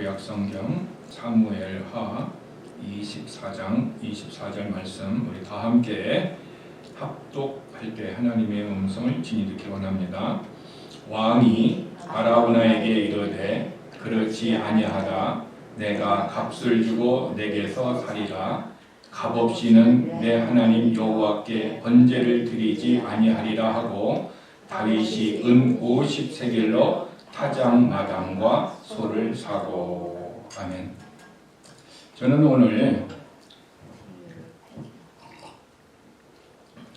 구약성경 사무엘하 24장 24절 말씀 우리 다 함께 합독할 때 하나님의 음성을 진히 듣기 원합니다. 왕이 아라우나에게 이르되 그렇지 아니하다. 내가 값을 주고 내게서 사리라. 값없이는 내 하나님 여호와께 번제를 드리지 아니하리라 하고 다윗이 은 50세겔로 타작 마당과 소를 사고. 아멘. 저는 오늘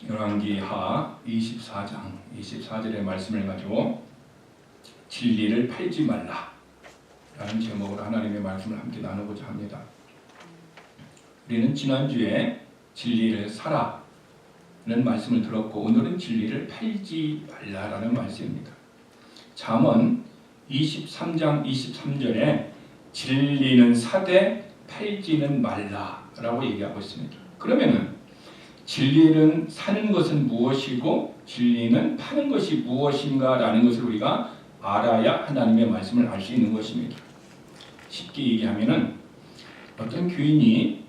열왕기하 24장 24절의 말씀을 가지고 진리를 팔지 말라 라는 제목으로 하나님의 말씀을 함께 나누고자 합니다. 우리는 지난주에 진리를 사라 라는 말씀을 들었고 오늘은 진리를 팔지 말라라는 말씀입니다. 잠언 23장 23절에 진리는 사되 팔지는 말라라고 얘기하고 있습니다. 그러면은 진리는 사는 것은 무엇이고 진리는 파는 것이 무엇인가라는 것을 우리가 알아야 하나님의 말씀을 알 수 있는 것입니다. 쉽게 얘기하면은 어떤 교인이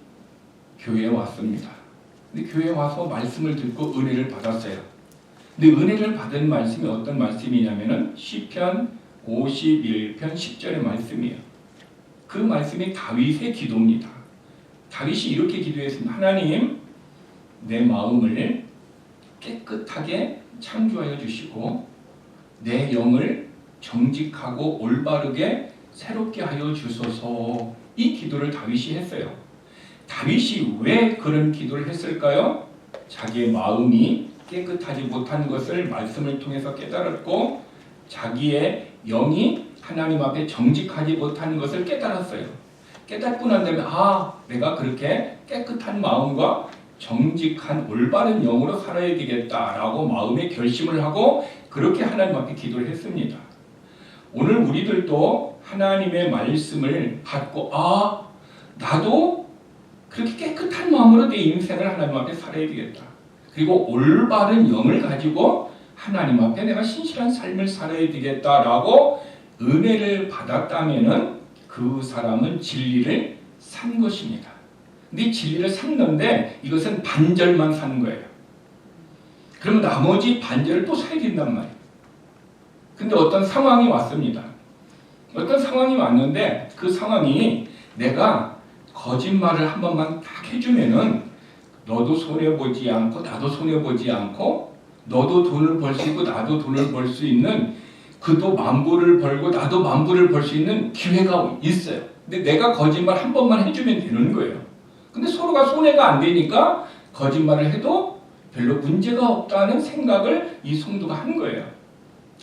교회에 왔습니다. 근데 교회에 와서 말씀을 듣고 은혜를 받았어요. 근데 은혜를 받은 말씀이 어떤 말씀이냐면은 시편 51편 10절의 말씀이에요. 그 말씀이 다윗의 기도입니다. 다윗이 이렇게 기도했습니다. 하나님, 내 마음을 깨끗하게 창조하여 주시고 내 영을 정직하고 올바르게 새롭게 하여 주소서. 이 기도를 다윗이 했어요. 다윗이 왜 그런 기도를 했을까요? 자기의 마음이 깨끗하지 못한 것을 말씀을 통해서 깨달았고 자기의 영이 하나님 앞에 정직하지 못한 것을 깨달았어요. 깨닫고 난 다음에 내가 그렇게 깨끗한 마음과 정직한 올바른 영으로 살아야 되겠다라고 마음에 결심을 하고 그렇게 하나님 앞에 기도를 했습니다. 오늘 우리들도 하나님의 말씀을 받고 나도 그렇게 깨끗한 마음으로 내 인생을 하나님 앞에 살아야 되겠다. 그리고 올바른 영을 가지고 하나님 앞에 내가 신실한 삶을 살아야 되겠다라고 은혜를 받았다면은 그 사람은 진리를 산 것입니다. 근데 진리를 샀는데 이것은 반절만 사는 거예요. 그러면 나머지 반절을 또 사야 된단 말이에요. 근데 어떤 상황이 왔습니다. 어떤 상황이 왔는데 그 상황이 내가 거짓말을 한 번만 딱 해주면은 너도 손해보지 않고 나도 손해보지 않고 너도 돈을 벌 수 있고 나도 돈을 벌 수 있는 그도 만불을 벌고 나도 만불을 벌 수 있는 기회가 있어요. 근데 내가 거짓말 한 번만 해주면 되는 거예요. 근데 서로가 손해가 안 되니까 거짓말을 해도 별로 문제가 없다는 생각을 이 성도가 한 거예요.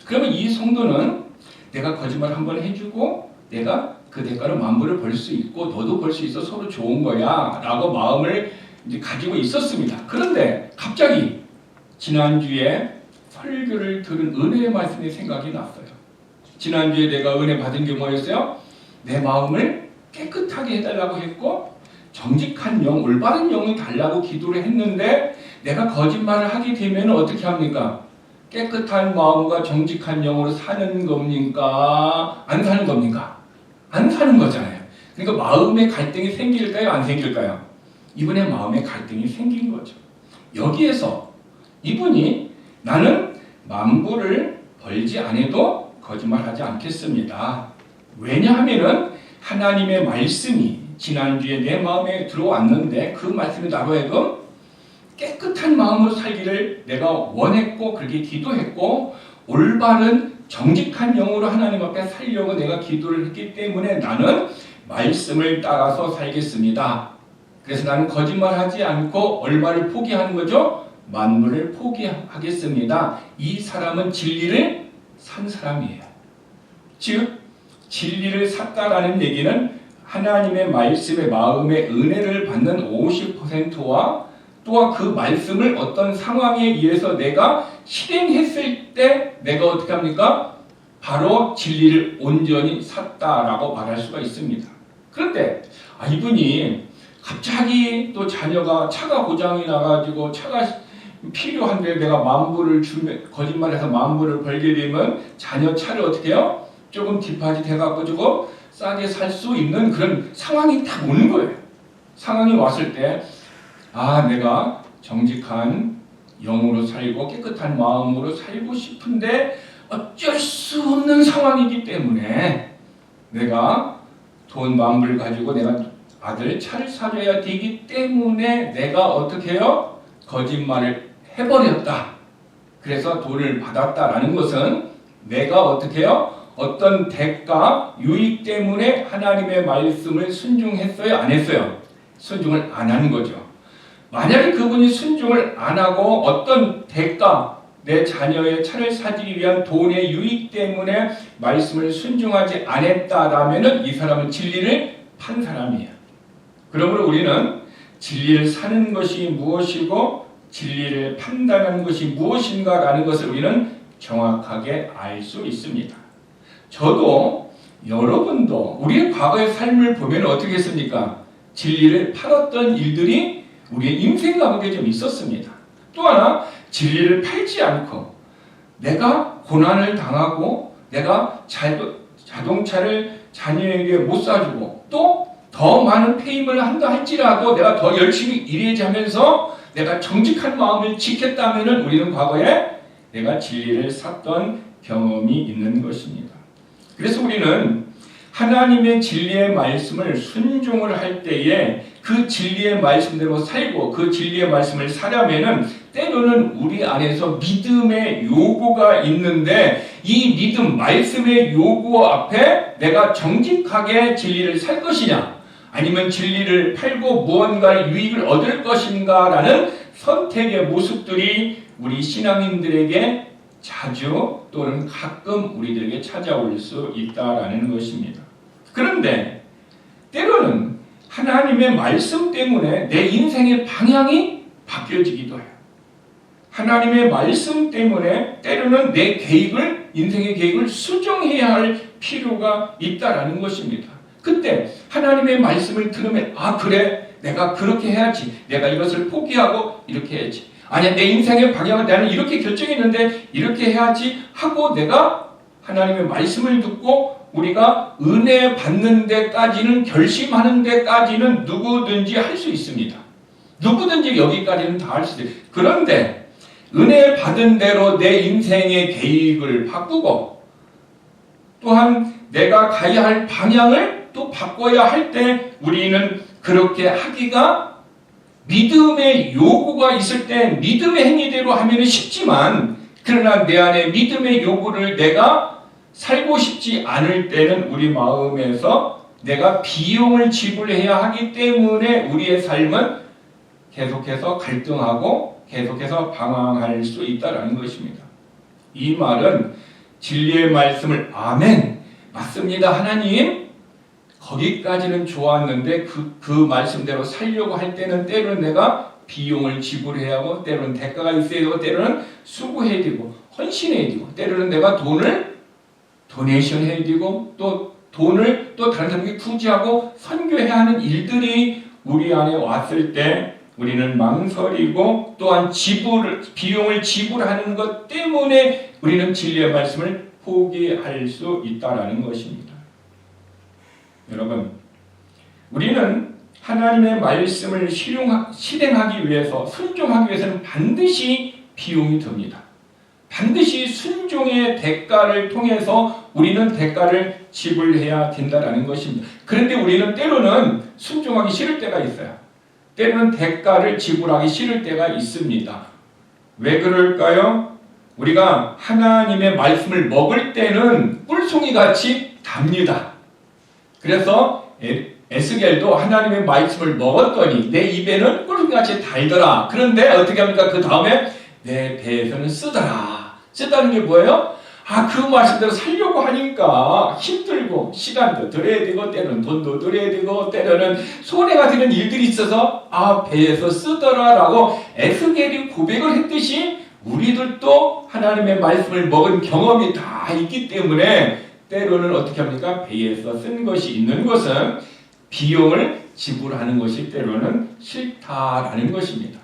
그러면 이 성도는 내가 거짓말 한 번 해주고 내가 그 대가로 만불을 벌 수 있고 너도 벌 수 있어 서로 좋은 거야 라고 마음을 이제 가지고 있었습니다. 그런데 갑자기 지난주에 설교를 들은 은혜의 말씀이 생각이 났어요. 지난주에 내가 은혜 받은 게 뭐였어요? 내 마음을 깨끗하게 해달라고 했고 정직한 영, 올바른 영을 달라고 기도를 했는데 내가 거짓말을 하게 되면 어떻게 합니까? 깨끗한 마음과 정직한 영으로 사는 겁니까? 안 사는 겁니까? 안 사는 거잖아요. 그러니까 마음의 갈등이 생길까요? 안 생길까요? 이분의 마음의 갈등이 생긴 거죠. 여기에서 이분이 나는 만불을 벌지 않아도 거짓말하지 않겠습니다. 왜냐하면은 하나님의 말씀이 지난주에 내 마음에 들어왔는데 그 말씀이 나로 하여금 깨끗한 마음으로 살기를 내가 원했고 그렇게 기도했고 올바른 정직한 영으로 하나님 앞에 살려고 내가 기도를 했기 때문에 나는 말씀을 따라서 살겠습니다. 그래서 나는 거짓말하지 않고 얼마를 포기하는 거죠? 만물을 포기하겠습니다. 이 사람은 진리를 산 사람이에요. 즉 진리를 샀다라는 얘기는 하나님의 말씀의 마음의 은혜를 받는 50%와 또한 그 말씀을 어떤 상황에 의해서 내가 실행했을 때 내가 어떻게 합니까? 바로 진리를 온전히 샀다라고 말할 수가 있습니다. 그런데 이분이 갑자기 또 자녀가 차가 고장이 나가지고 차가 필요한데 내가 만불을 주면 거짓말해서 만불을 벌게 되면 자녀 차를 어떻게 해요? 조금 디파짓 해갖고 주고 싸게 살 수 있는 그런 상황이 딱 오는 거예요. 상황이 왔을 때 내가 정직한 영으로 살고 깨끗한 마음으로 살고 싶은데 어쩔 수 없는 상황이기 때문에 내가 돈 만불 가지고 내가 아들 차를 사줘야 되기 때문에 내가 어떻게 해요? 거짓말을 해버렸다. 그래서 돈을 받았다라는 것은 내가 어떻게 해요? 어떤 대가, 유익 때문에 하나님의 말씀을 순종했어요? 안 했어요? 순종을 안 한 거죠. 만약에 그분이 순종을 안 하고 어떤 대가, 내 자녀의 차를 사주기 위한 돈의 유익 때문에 말씀을 순종하지 않았다라면 이 사람은 진리를 판 사람이에요. 그러므로 우리는 진리를 사는 것이 무엇이고 진리를 판단하는 것이 무엇인가라는 것을 우리는 정확하게 알 수 있습니다. 저도 여러분도 우리의 과거의 삶을 보면 어떻게 했습니까? 진리를 팔았던 일들이 우리의 인생 가운데 좀 있었습니다. 또 하나 진리를 팔지 않고 내가 고난을 당하고 내가 자동차를 자녀에게 못 사주고 또 더 많은 페임을 한다 할지라도 내가 더 열심히 일해야지 하면서 내가 정직한 마음을 지켰다면 우리는 과거에 내가 진리를 샀던 경험이 있는 것입니다. 그래서 우리는 하나님의 진리의 말씀을 순종을 할 때에 그 진리의 말씀대로 살고 그 진리의 말씀을 사려면은 때로는 우리 안에서 믿음의 요구가 있는데 이 믿음, 말씀의 요구 앞에 내가 정직하게 진리를 살 것이냐 아니면 진리를 팔고 무언가 유익을 얻을 것인가라는 선택의 모습들이 우리 신앙인들에게 자주 또는 가끔 우리들에게 찾아올 수 있다라는 것입니다. 그런데 때로는 하나님의 말씀 때문에 내 인생의 방향이 바뀌어지기도 해요. 하나님의 말씀 때문에 때로는 내 계획을, 인생의 계획을 수정해야 할 필요가 있다라는 것입니다. 그때 하나님의 말씀을 들으면 그래 내가 그렇게 해야지, 내가 이것을 포기하고 이렇게 해야지, 아니야 내 인생의 방향은 나는 이렇게 결정했는데 이렇게 해야지 하고 내가 하나님의 말씀을 듣고 우리가 은혜 받는 데까지는 결심하는 데까지는 누구든지 할 수 있습니다. 누구든지 여기까지는 다 할 수 있어요. 그런데 은혜 받은 대로 내 인생의 계획을 바꾸고 또한 내가 가야 할 방향을 또 바꿔야 할 때 우리는 그렇게 하기가 믿음의 요구가 있을 때 믿음의 행위대로 하면 쉽지만 그러나 내 안에 믿음의 요구를 내가 살고 싶지 않을 때는 우리 마음에서 내가 비용을 지불해야 하기 때문에 우리의 삶은 계속해서 갈등하고 계속해서 방황할 수 있다는 것입니다. 이 말은 진리의 말씀을 아멘 맞습니다 하나님 거기까지는 좋았는데 그 말씀대로 살려고 할 때는 때로는 내가 비용을 지불해야 하고 때로는 대가가 있어야 되고 때로는 수고해야 되고 헌신해야 되고 때로는 내가 돈을 도네이션 해야 되고 또 돈을 또 다른 사람에게 투지하고 선교해야 하는 일들이 우리 안에 왔을 때 우리는 망설이고 또한 비용을 지불하는 것 때문에 우리는 진리의 말씀을 포기할 수 있다는 것입니다. 여러분, 우리는 하나님의 말씀을 실행하기 위해서, 순종하기 위해서는 반드시 비용이 듭니다. 반드시 순종의 대가를 통해서 우리는 대가를 지불해야 된다는 것입니다. 그런데 우리는 때로는 순종하기 싫을 때가 있어요. 때로는 대가를 지불하기 싫을 때가 있습니다. 왜 그럴까요? 우리가 하나님의 말씀을 먹을 때는 꿀송이같이 답니다. 그래서 에스겔도 하나님의 말씀을 먹었더니 내 입에는 꿀송이같이 달더라. 그런데 어떻게 합니까? 그 다음에 내 배에서는 쓰더라. 쓰다는 게 뭐예요? 그 말씀대로 살려고 하니까 힘들고 시간도 들여야 되고 때로는 돈도 들여야 되고 때로는 손해가 되는 일들이 있어서 배에서 쓰더라라고 에스겔이 고백을 했듯이 우리들도 하나님의 말씀을 먹은 경험이 다 있기 때문에 때로는 어떻게 합니까? 배에서 쓴 것이 있는 것은 비용을 지불하는 것이 때로는 싫다라는 것입니다.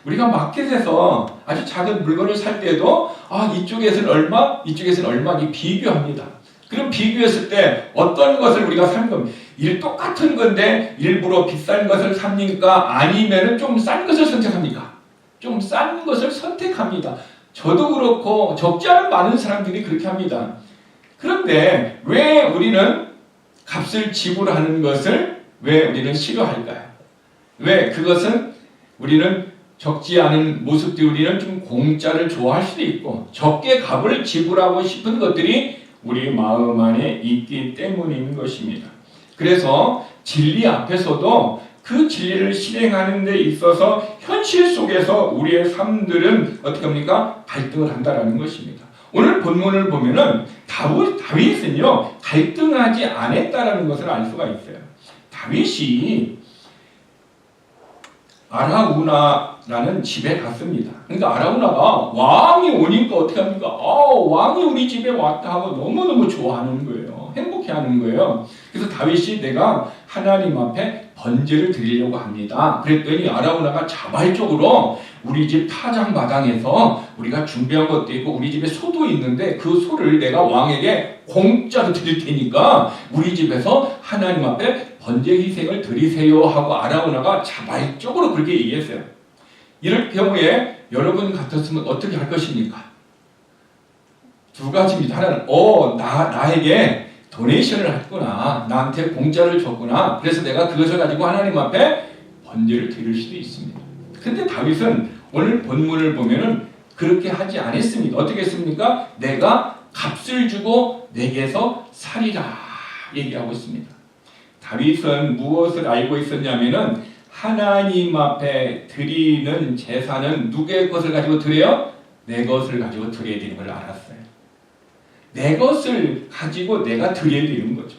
우리가 마켓에서 아주 작은 물건을 살 때도 이쪽에서는 얼마, 이쪽에서는 얼마 비교합니다. 그럼 비교했을 때 어떤 것을 우리가 산 겁니까? 똑같은 건데 일부러 비싼 것을 삽니까? 아니면 좀 싼 것을 선택합니까? 좀 싼 것을 선택합니다. 저도 그렇고 적지 않은 많은 사람들이 그렇게 합니다. 그런데 왜 우리는 값을 지불하는 것을 왜 우리는 싫어할까요? 왜 그것은 우리는 적지 않은 모습들이 우리는 좀 공짜를 좋아할 수도 있고 적게 값을 지불하고 싶은 것들이 우리 마음 안에 있기 때문인 것입니다. 그래서 진리 앞에서도 그 진리를 실행하는 데 있어서 현실 속에서 우리의 삶들은 어떻게 합니까? 갈등을 한다는 것입니다. 오늘 본문을 보면은 다윗은요 갈등하지 않았다라는 것을 알 수가 있어요. 다윗이 아라우나라는 집에 갔습니다. 그러니까 아라우나가 왕이 오니까 어떻게 합니까? 왕이 우리 집에 왔다 하고 너무너무 좋아하는 거예요. 행복해하는 거예요. 그래서 다윗이 내가 하나님 앞에 번제를 드리려고 합니다. 그랬더니 아라우나가 자발적으로 우리 집 타작마당에서 우리가 준비한 것도 있고 우리 집에 소도 있는데 그 소를 내가 왕에게 공짜로 드릴 테니까 우리 집에서 하나님 앞에 번제 희생을 드리세요 하고 아라우나가 자발적으로 그렇게 얘기했어요. 이럴 경우에 여러분 같았으면 어떻게 할 것입니까? 두 가지입니다. 하나는 나에게 도네이션을 했구나. 나한테 공짜를 줬구나. 그래서 내가 그것을 가지고 하나님 앞에 번제를 드릴 수도 있습니다. 근데 다윗은 오늘 본문을 보면은 그렇게 하지 않았습니다. 어떻게 했습니까? 내가 값을 주고 내게서 살이라 얘기하고 있습니다. 다윗은 무엇을 알고 있었냐면은 하나님 앞에 드리는 제사는 누구의 것을 가지고 드려요? 내 것을 가지고 드려야 되는 걸 알았어요. 내 것을 가지고 내가 드려야 되는 거죠.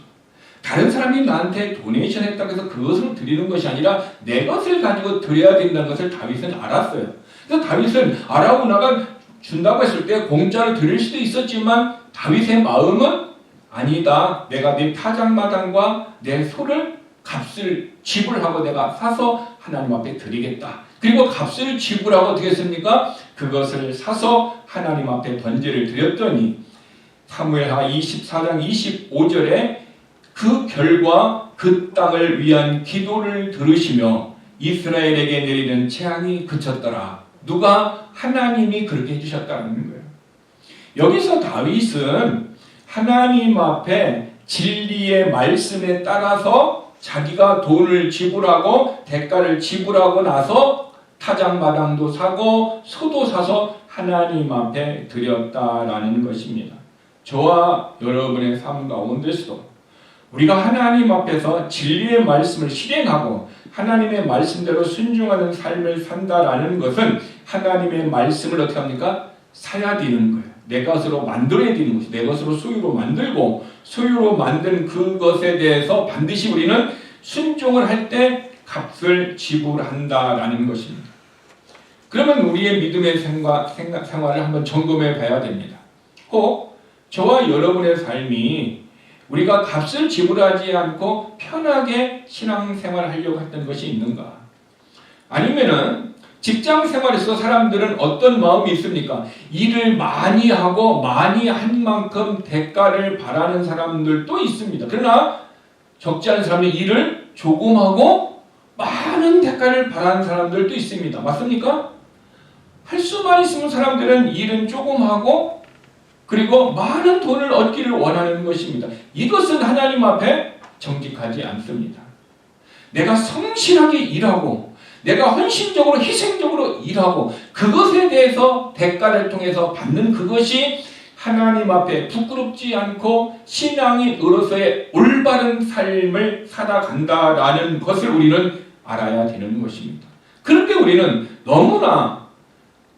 다른 사람이 나한테 도네이션 했다고 해서 그것을 드리는 것이 아니라 내 것을 가지고 드려야 된다는 것을 다윗은 알았어요. 그래서 다윗은 아라우나가 준다고 했을 때 공짜로 드릴 수도 있었지만 다윗의 마음은 아니다. 내가 내 타작마당과 내 소를 값을 지불하고 내가 사서 하나님 앞에 드리겠다. 그리고 값을 지불하고 어떻게 했습니까? 그것을 사서 하나님 앞에 번제를 드렸더니 사무엘하 24장 25절에 그 결과 그 땅을 위한 기도를 들으시며 이스라엘에게 내리는 재앙이 그쳤더라. 누가? 하나님이 그렇게 해주셨다는 거예요. 여기서 다윗은 하나님 앞에 진리의 말씀에 따라서 자기가 돈을 지불하고 대가를 지불하고 나서 타작마당도 사고 소도 사서 하나님 앞에 드렸다라는 것입니다. 저와 여러분의 삶 가운데서도 우리가 하나님 앞에서 진리의 말씀을 실행하고 하나님의 말씀대로 순종하는 삶을 산다라는 것은 하나님의 말씀을 어떻게 합니까? 사야 되는 거예요. 내 것으로 만들어야 되는 것이죠. 내 것으로 소유로 만들고 소유로 만든 그것에 대해서 반드시 우리는 순종을 할 때 값을 지불한다라는 것입니다. 그러면 우리의 믿음의 생활을 한번 점검해 봐야 됩니다. 혹 저와 여러분의 삶이 우리가 값을 지불하지 않고 편하게 신앙생활을 하려고 했던 것이 있는가? 아니면은 직장 생활에서 사람들은 어떤 마음이 있습니까? 일을 많이 하고 많이 한 만큼 대가를 바라는 사람들도 있습니다. 그러나 적지 않은 사람이 일을 조금 하고 많은 대가를 바라는 사람들도 있습니다. 맞습니까? 할 수만 있으면 사람들은 일은 조금 하고 그리고 많은 돈을 얻기를 원하는 것입니다. 이것은 하나님 앞에 정직하지 않습니다. 내가 성실하게 일하고 내가 헌신적으로 희생적으로 일하고 그것에 대해서 대가를 통해서 받는 그것이 하나님 앞에 부끄럽지 않고 신앙인으로서의 올바른 삶을 살아간다라는 것을 우리는 알아야 되는 것입니다. 그렇게 우리는 너무나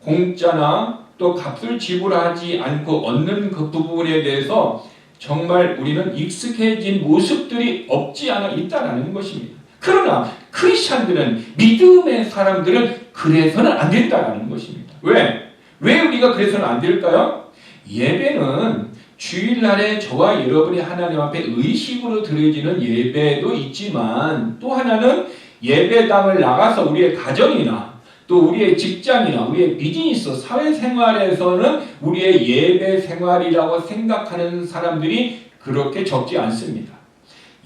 공짜나 또 값을 지불하지 않고 얻는 그 부분에 대해서 정말 우리는 익숙해진 모습들이 없지 않아 있다는 것입니다. 그러나 크리스찬들은 믿음의 사람들은 그래서는 안 된다는 것입니다. 왜? 왜 우리가 그래서는 안 될까요? 예배는 주일날에 저와 여러분이 하나님 앞에 의식으로 드려지는 예배도 있지만 또 하나는 예배당을 나가서 우리의 가정이나 또 우리의 직장이나 우리의 비즈니스, 사회생활에서는 우리의 예배 생활이라고 생각하는 사람들이 그렇게 적지 않습니다.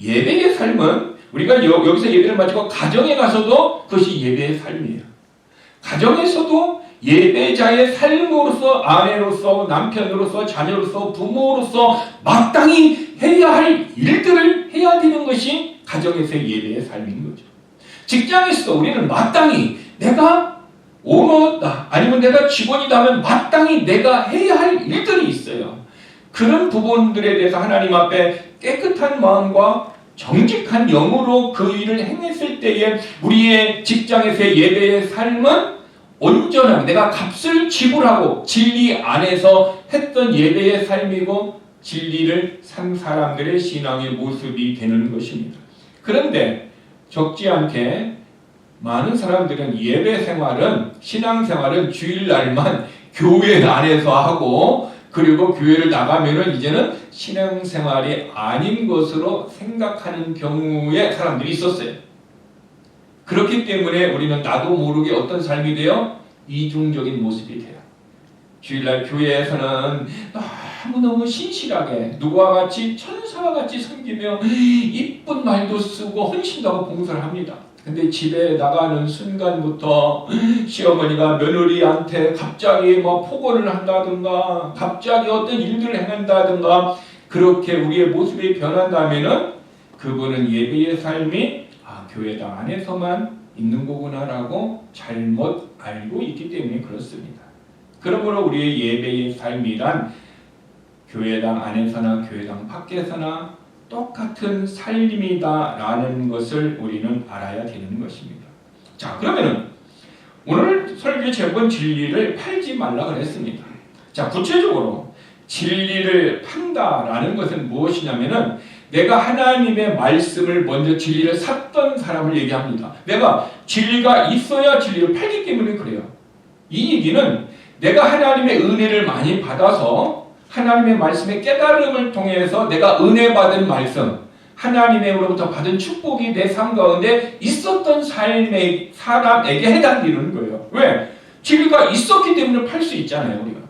예배의 삶은 우리가 여기서 예배를 마치고 가정에 가서도 그것이 예배의 삶이에요. 가정에서도 예배자의 삶으로서 아내로서 남편으로서 자녀로서 부모로서 마땅히 해야 할 일들을 해야 되는 것이 가정에서의 예배의 삶인 거죠. 직장에서 우리는 마땅히 내가 오너다 아니면 내가 직원이다 하면 마땅히 내가 해야 할 일들이 있어요. 그런 부분들에 대해서 하나님 앞에 깨끗한 마음과 정직한 영으로 그 일을 행했을 때에 우리의 직장에서의 예배의 삶은 온전한 내가 값을 지불하고 진리 안에서 했던 예배의 삶이고 진리를 산 사람들의 신앙의 모습이 되는 것입니다. 그런데 적지 않게 많은 사람들은 예배 생활은 신앙 생활은 주일날만 교회 안에서 하고 그리고 교회를 나가면은 이제는 신앙 생활이 아닌 것으로 생각하는 경우에 사람들이 있었어요. 그렇기 때문에 우리는 나도 모르게 어떤 삶이 돼요? 이중적인 모습이 돼요. 주일날 교회에서는 너무너무 신실하게 누구와 같이 천사와 같이 섬기며 이쁜 말도 쓰고 헌신도 하고 봉사를 합니다. 근데 집에 나가는 순간부터 시어머니가 며느리한테 갑자기 폭언을 한다든가 갑자기 어떤 일들을 행한다든가 그렇게 우리의 모습이 변한다면은 그분은 예배의 삶이 교회당 안에서만 있는 거구나라고 잘못 알고 있기 때문에 그렇습니다. 그러므로 우리의 예배의 삶이란 교회당 안에서나 교회당 밖에서나 똑같은 삶이다라는 것을 우리는 알아야 되는 것입니다. 자, 그러면은 오늘 설교 제목은 진리를 팔지 말라 그랬습니다. 자, 구체적으로 진리를 판다라는 것은 무엇이냐면은 내가 하나님의 말씀을 먼저 진리를 샀던 사람을 얘기합니다. 내가 진리가 있어야 진리를 팔기 때문에 그래요. 이 얘기는 내가 하나님의 은혜를 많이 받아서 하나님의 말씀의 깨달음을 통해서 내가 은혜 받은 말씀, 하나님으로부터 받은 축복이 내 삶 가운데 있었던 삶의 사람에게 해당되는 거예요. 왜? 진리가 있었기 때문에 팔 수 있잖아요, 우리가.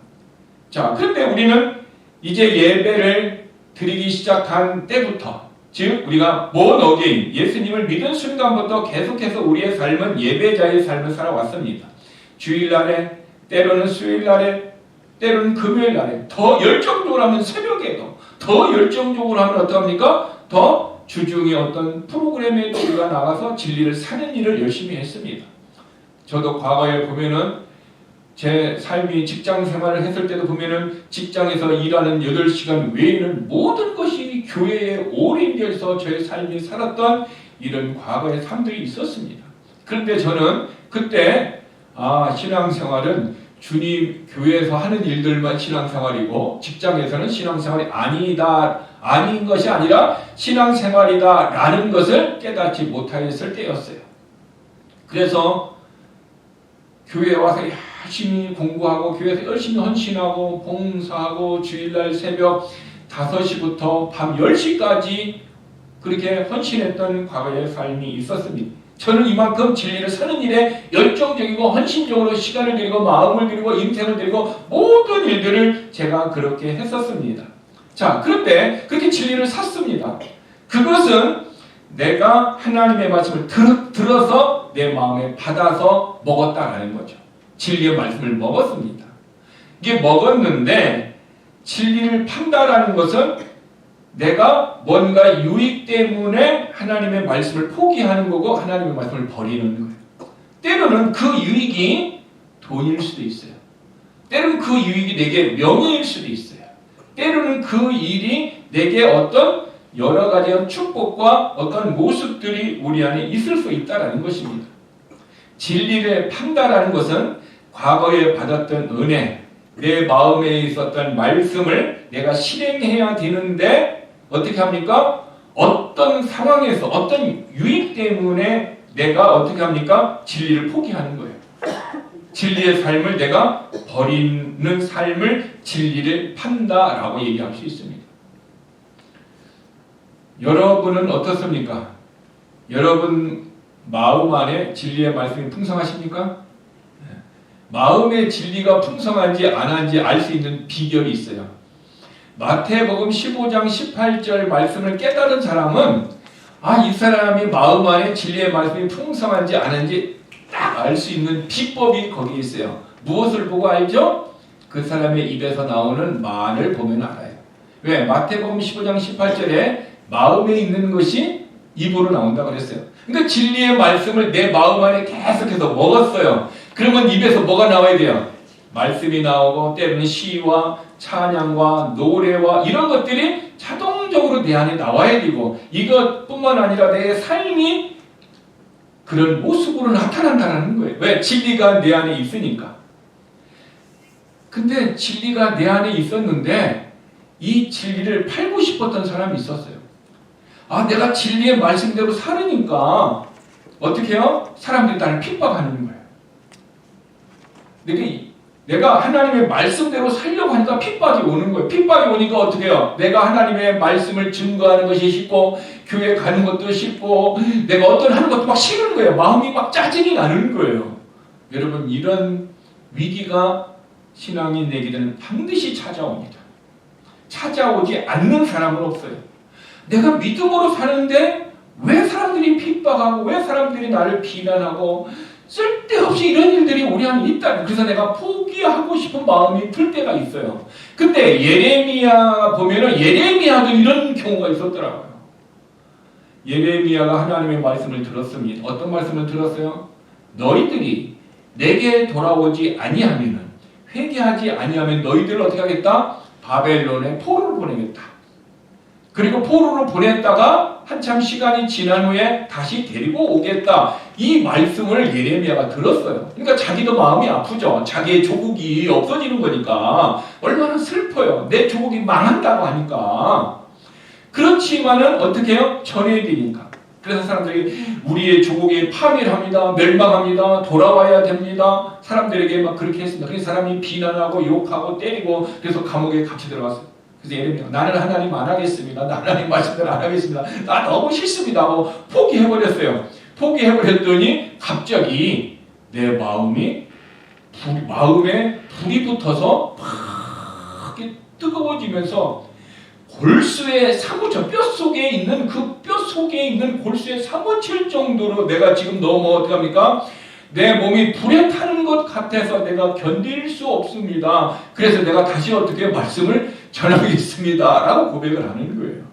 자, 그런데 우리는 이제 예배를 드리기 시작한 때부터, 즉 우리가 born again, 예수님을 믿은 순간부터 계속해서 우리의 삶은 예배자의 삶을 살아왔습니다. 주일날에, 때로는 수요일날에, 때로는 금요일날에, 더 열정적으로 하면 새벽에도, 더 열정적으로 하면 어떡합니까? 더 주중에 어떤 프로그램에도 우리가 나가서 진리를 사는 일을 열심히 했습니다. 저도 과거에 보면은 제 삶이 직장 생활을 했을 때도 보면은 직장에서 일하는 8시간 외에는 모든 것이 교회에 올인돼서 저의 삶이 살았던 이런 과거의 삶들이 있었습니다. 그런데 저는 그때 신앙생활은 주님 교회에서 하는 일들만 신앙생활이고 직장에서는 신앙생활이 아닌 것이 아니라 신앙생활이다라는 것을 깨닫지 못하였을 때였어요. 그래서 교회에 와서 열심히 공부하고 교회에서 열심히 헌신하고 봉사하고 주일날 새벽 5시부터 밤 10시까지 그렇게 헌신했던 과거의 삶이 있었습니다. 저는 이만큼 진리를 사는 일에 열정적이고 헌신적으로 시간을 드리고 마음을 드리고 인생을 드리고 모든 일들을 제가 그렇게 했었습니다. 자, 그런데 그렇게 진리를 샀습니다. 그것은 내가 하나님의 말씀을 들어서 내 마음에 받아서 먹었다라는 거죠. 진리의 말씀을 먹었습니다. 이게 먹었는데 진리를 판다라는 것은 내가 뭔가 유익 때문에 하나님의 말씀을 포기하는 거고 하나님의 말씀을 버리는 거예요. 때로는 그 유익이 돈일 수도 있어요. 때로는 그 유익이 내게 명예일 수도 있어요. 때로는 그 일이 내게 어떤 여러 가지 축복과 어떤 모습들이 우리 안에 있을 수 있다는 것입니다. 진리를 판다라는 것은 과거에 받았던 은혜, 내 마음에 있었던 말씀을 내가 실행해야 되는데 어떻게 합니까? 어떤 상황에서 어떤 유익 때문에 내가 어떻게 합니까? 진리를 포기하는 거예요. 진리의 삶을 내가 버리는 삶을 진리를 판다라고 얘기할 수 있습니다. 여러분은 어떻습니까? 여러분 마음 안에 진리의 말씀이 풍성하십니까? 마음의 진리가 풍성한지 안 한지 알 수 있는 비결이 있어요. 마태복음 15장 18절 말씀을 깨달은 사람은 이 사람이 마음 안에 진리의 말씀이 풍성한지 아닌지 딱 알 수 있는 비법이 거기에 있어요. 무엇을 보고 알죠? 그 사람의 입에서 나오는 말을 보면 알아요. 왜? 마태복음 15장 18절에 마음에 있는 것이 입으로 나온다고 그랬어요. 그러니까 진리의 말씀을 내 마음 안에 계속해서 먹었어요. 그러면 입에서 뭐가 나와야 돼요? 말씀이 나오고 때로는 시와 찬양과 노래와 이런 것들이 자동적으로 내 안에 나와야 되고, 이것뿐만 아니라 내 삶이 그런 모습으로 나타난다는 거예요. 왜? 진리가 내 안에 있으니까. 근데 진리가 내 안에 있었는데 이 진리를 팔고 싶었던 사람이 있었어요. 내가 진리의 말씀대로 살으니까 어떻게 해요? 사람들이 나를 핍박하는 거예요. 내가 하나님의 말씀대로 살려고 하니까 핍박이 오는 거예요. 핍박이 오니까 어떻게 해요? 내가 하나님의 말씀을 증거하는 것이 싫고, 교회 가는 것도 싫고, 내가 어떤 하는 것도 막 싫은 거예요. 마음이 막 짜증이 나는 거예요. 여러분, 이런 위기가 신앙인 내게는 반드시 찾아옵니다. 찾아오지 않는 사람은 없어요. 내가 믿음으로 사는데 왜 사람들이 핍박하고, 왜 사람들이 나를 비난하고, 쓸데없이 이런 일들이 우리 안에 있다. 그래서 내가 포기하고 싶은 마음이 들 때가 있어요. 근데 예레미야 보면은 예레미야도 이런 경우가 있었더라고요. 예레미야가 하나님의 말씀을 들었습니다. 어떤 말씀을 들었어요? 너희들이 내게 돌아오지 아니하면은, 회개하지 아니하면 너희들을 어떻게 하겠다? 바벨론에 포로를 보내겠다. 그리고 포로로 보냈다가 한참 시간이 지난 후에 다시 데리고 오겠다. 이 말씀을 예레미야가 들었어요. 그러니까 자기도 마음이 아프죠. 자기의 조국이 없어지는 거니까 얼마나 슬퍼요. 내 조국이 망한다고 하니까. 그렇지만은 어떻게 해요? 전해야 되니까. 그래서 사람들이 우리의 조국이 파멸합니다. 멸망합니다. 돌아와야 됩니다. 사람들에게 막 그렇게 했습니다. 그래서 사람이 비난하고 욕하고 때리고, 그래서 감옥에 같이 들어갔어요. 그래서 예레미야, 나는 하나님 안 하겠습니다. 나는 하나님 말씀대로 안 하겠습니다. 나 너무 싫습니다 하고 포기해버렸어요. 포기해버렸더니 갑자기 내 마음에 불이 붙어서 막 뜨거워지면서 골수에 사무쳐, 뼛속에 있는 그 뼛속에 있는 골수에 사무칠 정도로 내가 지금 너무 어떻게 합니까? 내 몸이 불에 타는 것 같아서 내가 견딜 수 없습니다. 그래서 내가 다시 어떻게 말씀을 전하겠습니다 라고 고백을 하는 거예요.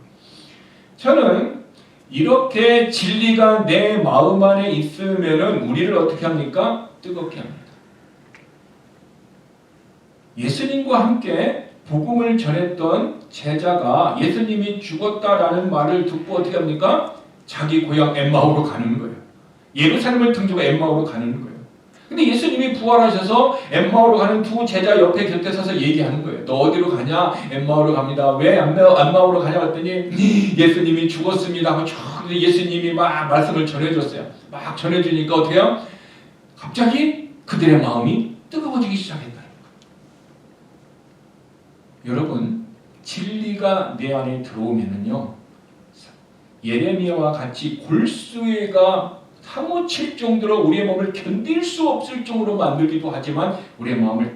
저는 이렇게 진리가 내 마음 안에 있으면은 우리를 어떻게 합니까? 뜨겁게 합니다. 예수님과 함께 복음을 전했던 제자가 예수님이 죽었다라는 말을 듣고 어떻게 합니까? 자기 고향 엠마오로 가는 거예요. 예루살렘을 등지고 엠마오로 가는 거예요. 근데 예수님이 부활하셔서 엠마오로 가는 두 제자 옆에 곁에 서서 얘기하는 거예요. 너 어디로 가냐? 엠마오로 갑니다. 왜 엠마오로 가냐? 했더니 예수님이 죽었습니다 하고 예수님이 막 말씀을 전해줬어요. 막 전해주니까 어떻게 해요? 갑자기 그들의 마음이 뜨거워지기 시작했다. 여러분, 진리가 내 안에 들어오면은요, 예레미야와 같이 골수가 사무칠 정도로 우리의 몸을 견딜 수 없을 정도로 만들기도 하지만 우리의 마음을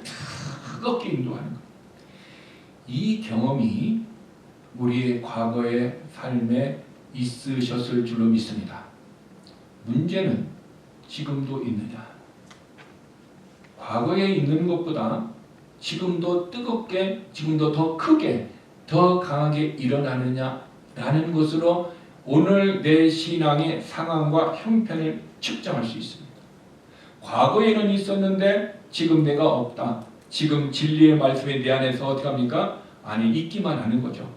뜨겁게 인도하는 거예요. 이 경험이 우리의 과거의 삶에 있으셨을 줄로 믿습니다. 문제는 지금도 있느냐? 과거에 있는 것보다 지금도 뜨겁게, 지금도 더 크게, 더 강하게 일어나느냐라는 것으로 오늘 내 신앙의 상황과 형편을 측정할 수 있습니다. 과거에는 있었는데 지금 내가 없다. 지금 진리의 말씀이 내 안에서 어떻게 합니까? 안에 있기만 하는 거죠.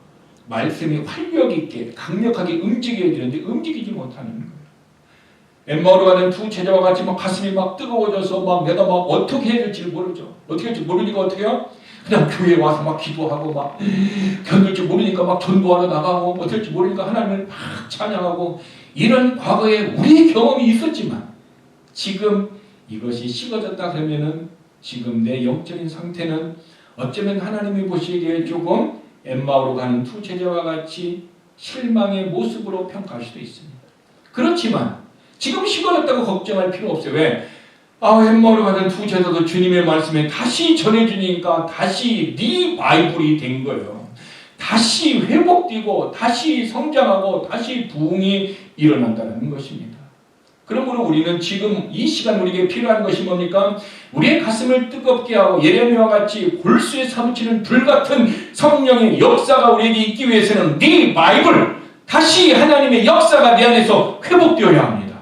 말씀이 활력 있게 강력하게 움직여야 되는데 움직이지 못하는 거예요. 엠마오로 가는 두 제자와 같이 막 가슴이 막 뜨거워져서 막 내가 막 어떻게 해야 될지 모르죠. 어떻게 할지 모르니까 어떻게 해요? 그냥 교회에 와서 막 기도하고 막 견딜 줄 모르니까 막 전도하러 나가고 어떻게 할지 모르니까 하나님을 막 찬양하고, 이런 과거에 우리의 경험이 있었지만 지금 이것이 식어졌다 그러면은 지금 내 영적인 상태는 어쩌면 하나님이 보시기에 조금 엠마오로 가는 두 제자와 같이 실망의 모습으로 평가할 수도 있습니다. 그렇지만 지금 식어졌다고 걱정할 필요 없어요. 왜? 엠마오로 가는 두 제자도 주님의 말씀에 다시 전해주니까 다시 리바이블이 된 거예요. 다시 회복되고 다시 성장하고 다시 부흥이 일어난다는 것입니다. 그러므로 우리는 지금 이 시간 우리에게 필요한 것이 뭡니까? 우리의 가슴을 뜨겁게 하고 예레미야와 같이 골수에 사무치는 불같은 성령의 역사가 우리에게 있기 위해서는 리바이벌, 다시 하나님의 역사가 내 안에서 회복되어야 합니다.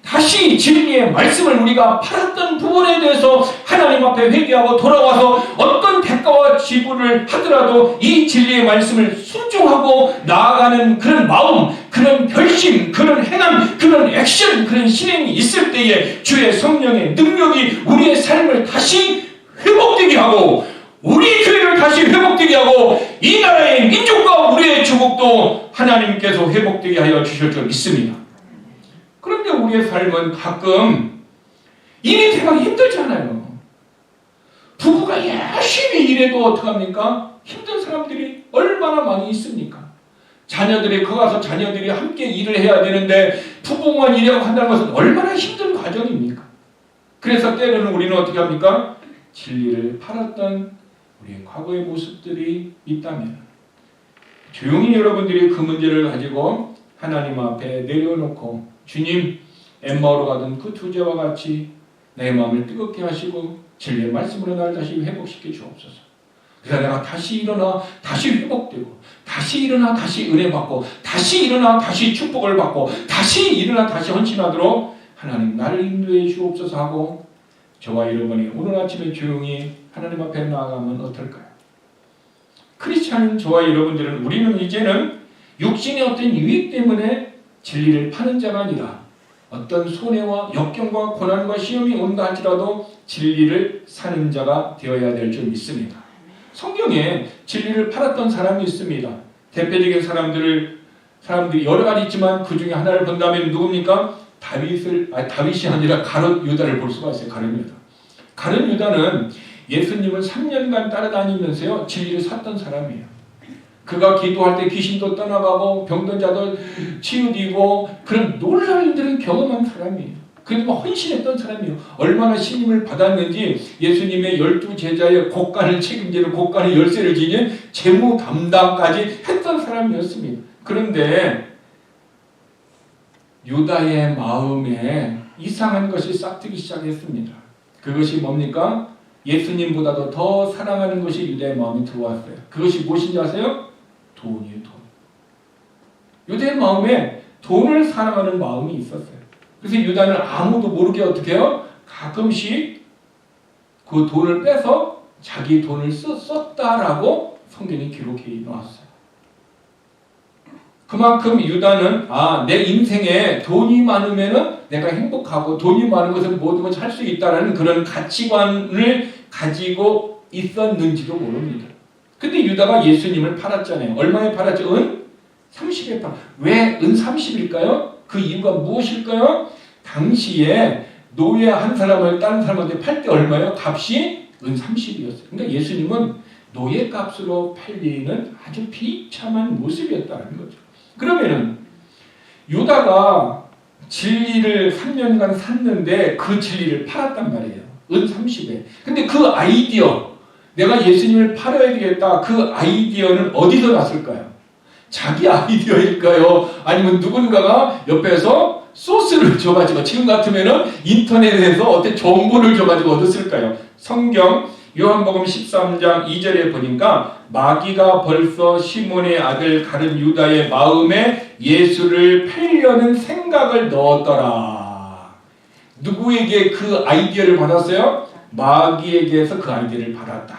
다시 진리의 말씀을 우리가 팔았던 부분에 대해서 하나님 앞에 회개하고 돌아와서 어떤 대가와 지불을 하더라도 이 진리의 말씀을 순종하고 나아가는 그런 마음, 그런 결심, 그런 행함, 그런 액션, 그런 실행이 있을 때에 주의 성령의 능력이 우리의 삶을 다시 회복되게 하고 우리 교회를 다시 회복되게 하고 이 나라의 민족과 우리의 조국도 하나님께서 회복되게 하여 주실 줄 믿습니다. 그런데 우리의 삶은 가끔 일이 되면 힘들잖아요. 부부가 열심히 일해도 어떡합니까? 힘든 사람들이 얼마나 많이 있습니까? 자녀들이 커가서 자녀들이 함께 일을 해야 되는데 부부만 일하고 한다는 것은 얼마나 힘든 과정입니까? 그래서 때로는 우리는 어떻게 합니까? 진리를 팔았던 우리의 과거의 모습들이 있다면 조용히 여러분들이 그 문제를 가지고 하나님 앞에 내려놓고 주님, 엠마오로 가던 그 두 제와 같이 내 마음을 뜨겁게 하시고 진리의 말씀으로 나를 다시 회복시켜 주옵소서. 그래서 내가 다시 일어나 다시 회복되고 다시 일어나 다시 은혜 받고 다시 일어나 다시 축복을 받고 다시 일어나 다시 헌신하도록 하나님 나를 인도해 주옵소서 하고 저와 여러분이 오늘 아침에 조용히 하나님 앞에 나아가면 어떨까요? 크리스찬인 저와 여러분들은 우리는 이제는 육신의 어떤 유익 때문에 진리를 파는 자가 아니라 어떤 손해와 역경과 고난과 시험이 온다 할지라도 진리를 사는 자가 되어야 될 줄 믿습니다. 성경에 진리를 팔았던 사람이 있습니다. 대표적인 사람들이 여러 가지 있지만 그 중에 하나를 본다면 누굽니까? 다윗이 아니라 가룟 유다를 볼 수가 있어요. 가룟 유다. 가룟 유다는 예수님을 3년간 따라다니면서요 진리를 샀던 사람이에요. 그가 기도할 때 귀신도 떠나가고 병든 자도 치유되고 그런 놀라운 일들을 경험한 사람이에요. 그래도 헌신했던 사람이에요. 얼마나 신임을 받았는지 예수님의 12제자의 곡간을 책임지는 곡간의 열쇠를 지닌 재무 담당까지 했던 사람이었습니다. 그런데 유다의 마음에 이상한 것이 싹트기 시작했습니다. 그것이 뭡니까? 예수님보다도 더 사랑하는 것이 유다의 마음에 들어왔어요. 그것이 무엇인지 아세요? 돈이에요, 돈. 유다의 마음에 돈을 사랑하는 마음이 있었어요. 그래서 유다는 아무도 모르게 어떻게 해요? 가끔씩 그 돈을 빼서 자기 돈을 썼다라고 성경이 기록해 놓았어요. 그만큼 유다는 내 인생에 돈이 많으면은 내가 행복하고 돈이 많은 것은 모든 것을 할 수 있다라는 그런 가치관을 가지고 있었는지도 모릅니다. 근데 유다가 예수님을 팔았잖아요. 얼마에 팔았죠? 은 30에 팔았어요. 왜 은 30일까요? 그 이유가 무엇일까요? 당시에 노예 한 사람을 다른 사람한테 팔 때 얼마예요? 값이 은 30이었어요. 그러니까 예수님은 노예 값으로 팔리는 아주 비참한 모습이었다는 거죠. 그러면은 유다가 진리를 3년간 샀는데 그 진리를 팔았단 말이에요. 은 30에. 근데 그 아이디어, 내가 예수님을 팔아야 되겠다. 그 아이디어는 어디서 났을까요? 자기 아이디어일까요? 아니면 누군가가 옆에서 소스를 줘가지고 지금 같으면은 인터넷에서 어떤 정보를 줘가지고 얻었을까요? 성경 요한복음 13장 2절에 보니까 마귀가 벌써 시몬의 아들 가룟 유다의 마음에 예수를 팔려는 생각을 넣었더라. 누구에게 그 아이디어를 받았어요? 마귀에게서 그 아이디어를 받았다.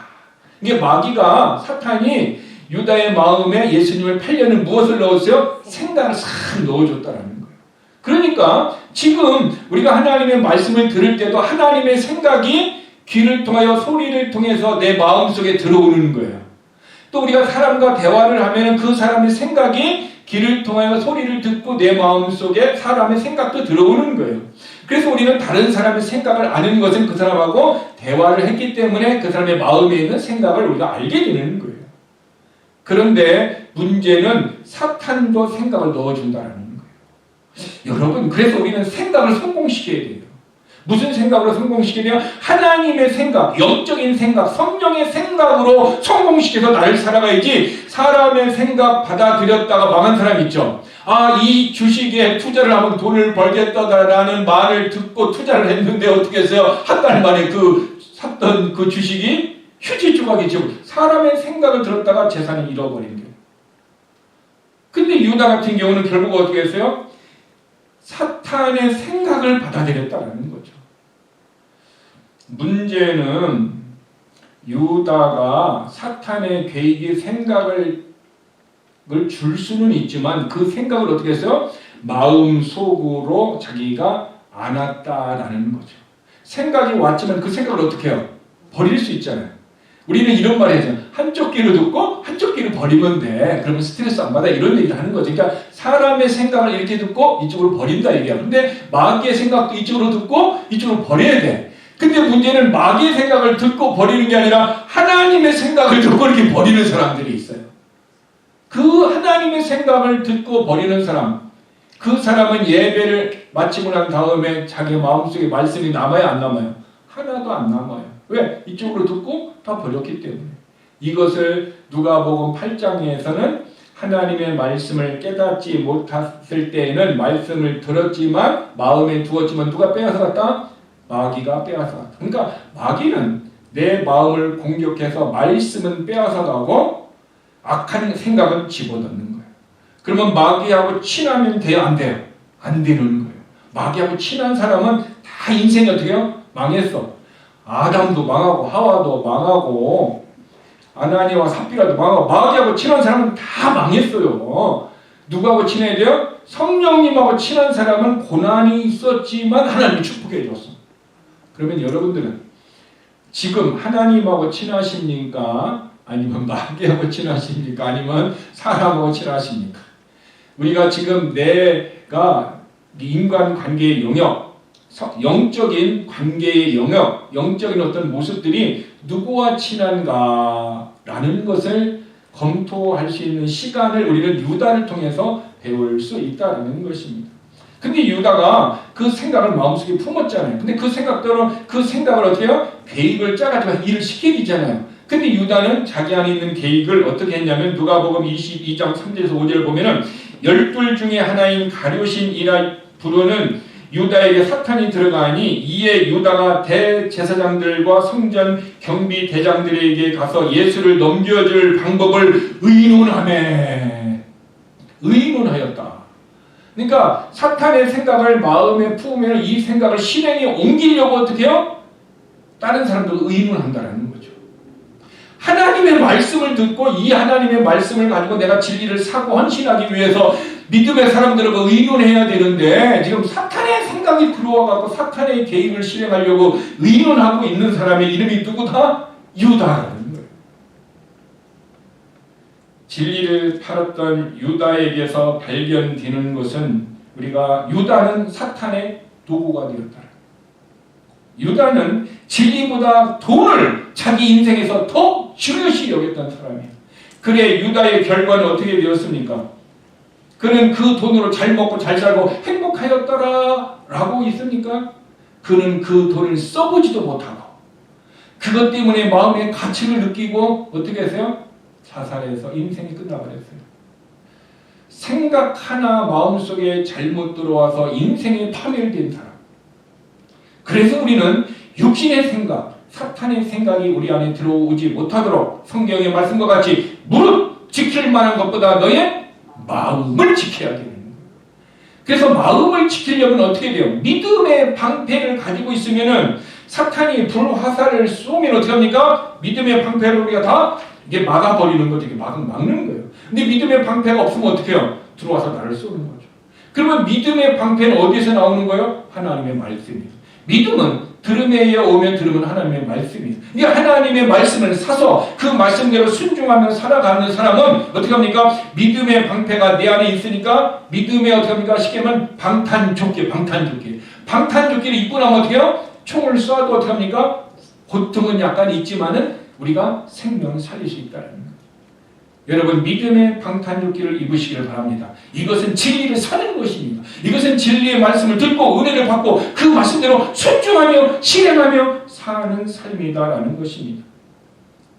이게 마귀가 사탄이 유다의 마음에 예수님을 팔려는 무엇을 넣었어요? 생각을 싹 넣어줬다라는 거예요. 그러니까 지금 우리가 하나님의 말씀을 들을 때도 하나님의 생각이 귀를 통하여 소리를 통해서 내 마음속에 들어오는 거예요. 또 우리가 사람과 대화를 하면 그 사람의 생각이 귀를 통하여 소리를 듣고 내 마음속에 사람의 생각도 들어오는 거예요. 그래서 우리는 다른 사람의 생각을 아는 것은 그 사람하고 대화를 했기 때문에 그 사람의 마음에 있는 생각을 우리가 알게 되는 거예요. 그런데 문제는 사탄도 생각을 넣어준다는 거예요. 여러분, 그래서 우리는 생각을 성공시켜야 돼요. 무슨 생각으로 성공시키냐? 하나님의 생각, 영적인 생각, 성령의 생각으로 성공시켜서 나를 살아가야지. 사람의 생각 받아들였다가 망한 사람 있죠. 아, 이 주식에 투자를 하면 돈을 벌겠다라는 말을 듣고 투자를 했는데 어떻게 했어요? 한 달 만에 샀던 그 주식이 휴지 조각이 지금 사람의 생각을 들었다가 재산을 잃어버린 거예요. 근데 유다 같은 경우는 결국 어떻게 했어요? 사탄의 생각을 받아들였다는 거죠. 문제는 유다가 사탄의 계획이 생각을 줄 수는 있지만 그 생각을 어떻게 했어요? 마음속으로 자기가 안았다라는 거죠. 생각이 왔지만 그 생각을 어떻게 해요? 버릴 수 있잖아요. 우리는 이런 말 하죠. 한쪽 귀로 듣고 한쪽 귀로 버리면 돼. 그러면 스트레스 안 받아. 이런 얘기를 하는 거죠. 그러니까 사람의 생각을 이렇게 듣고 이쪽으로 버린다 얘기야. 근데 마귀의 생각도 이쪽으로 듣고 이쪽으로 버려야 돼. 근데 문제는 마귀의 생각을 듣고 버리는 게 아니라 하나님의 생각을 듣고 이렇게 버리는 사람들이 있어요. 그 하나님의 생각을 듣고 버리는 사람, 그 사람은 예배를 마치고 난 다음에 자기 마음속에 말씀이 남아요, 안 남아요? 하나도 안 남아요. 왜? 이쪽으로 듣고 다 버렸기 때문에. 이것을 누가복음 8장에서는 하나님의 말씀을 깨닫지 못했을 때에는 말씀을 들었지만 마음에 두었지만 누가 빼앗아갔다? 마귀가 빼앗아갔다. 그러니까 마귀는 내 마음을 공격해서 말씀은 빼앗아가고 악한 생각은 집어넣는 거예요. 그러면 마귀하고 친하면 돼요? 안 돼요? 안 되는 거예요. 마귀하고 친한 사람은 다 인생이 어떻게 해요? 망했어. 아담도 망하고 하와도 망하고 아나니와 삽비라도 망하고 마귀하고 친한 사람은 다 망했어요. 누구하고 친해야 돼요? 성령님하고 친한 사람은 고난이 있었지만 하나님이 축복해 줬어. 그러면 여러분들은 지금 하나님하고 친하십니까? 아니면 마귀하고 친하십니까? 아니면 사람하고 친하십니까? 우리가 지금 내가 인간관계의 영역, 영적인 관계의 영역, 영적인 어떤 모습들이 누구와 친한가라는 것을 검토할 수 있는 시간을 우리는 유다를 통해서 배울 수 있다는 것입니다. 근데 유다가 그 생각을 마음속에 품었잖아요. 근데 그 생각대로 그 생각을 어떻게 해요? 계획을 짜가지고 일을 시키게 되잖아요. 근데 유다는 자기 안에 있는 계획을 어떻게 했냐면 누가복음 22장 3절에서 5절을 보면은 12 중에 하나인 가룟이라 부르는 유다에게 사탄이 들어가니 이에 유다가 대제사장들과 성전 경비 대장들에게 가서 예수를 넘겨줄 방법을 의논하였다. 그러니까 사탄의 생각을 마음에 품으면 이 생각을 실행에 옮기려고 어떻게 해요? 다른 사람들 의논한다는 거죠. 하나님의 말씀을 듣고 이 하나님의 말씀을 가지고 내가 진리를 사고 헌신하기 위해서 믿음의 사람들과 의논해야 되는데 지금 사탄의 생각이 들어와갖고 사탄의 계획을 실행하려고 의논하고 있는 사람의 이름이 누구다? 유다라는 거예요. 진리를 팔았던 유다에게서 발견되는 것은 우리가 유다는 사탄의 도구가 되었다. 유다는 진리보다 돈을 자기 인생에서 더 중요시 여겼던 사람이에요. 그래 유다의 결과는 어떻게 되었습니까? 그는 그 돈으로 잘 먹고 잘 살고 행복하였더라 라고 있습니까? 그는 그 돈을 써보지도 못하고 그것 때문에 마음의 가치를 느끼고 어떻게 했어요? 자살해서 인생이 끝나버렸어요. 생각 하나 마음속에 잘못 들어와서 인생이 파멸된 사람. 그래서 우리는 육신의 생각, 사탄의 생각이 우리 안에 들어오지 못하도록 성경의 말씀과 같이 무릇 지킬 만한 것보다 너의 마음을 지켜야 되는 거예요. 그래서 마음을 지키려면 어떻게 돼요? 믿음의 방패를 가지고 있으면은 사탄이 불화살을 쏘면 어떻게 합니까? 믿음의 방패를 우리가 다 이게 막아버리는 거죠. 이게 막는 거예요. 근데 믿음의 방패가 없으면 어떻게 해요? 들어와서 나를 쏘는 거죠. 그러면 믿음의 방패는 어디서 나오는 거예요? 하나님의 말씀이에요. 믿음은 들음에 의해 오면 들음은 하나님의 말씀이에요. 이 하나님의 말씀을 사서 그 말씀대로 순종하며 살아가는 사람은 어떻게 합니까? 믿음의 방패가 내 안에 있으니까 믿음에 어떻게 합니까? 쉽게 말하면 방탄조끼를 입고 나면 어떻게 해요? 총을 쏴도 어떻게 합니까? 고통은 약간 있지만은 우리가 생명을 살릴 수 있다는 거예요. 여러분 믿음의 방탄조끼를 입으시기를 바랍니다. 이것은 진리를 사는 것입니다. 이것은 진리의 말씀을 듣고 은혜를 받고 그 말씀대로 순종하며 실행하며 사는 삶이다라는 것입니다.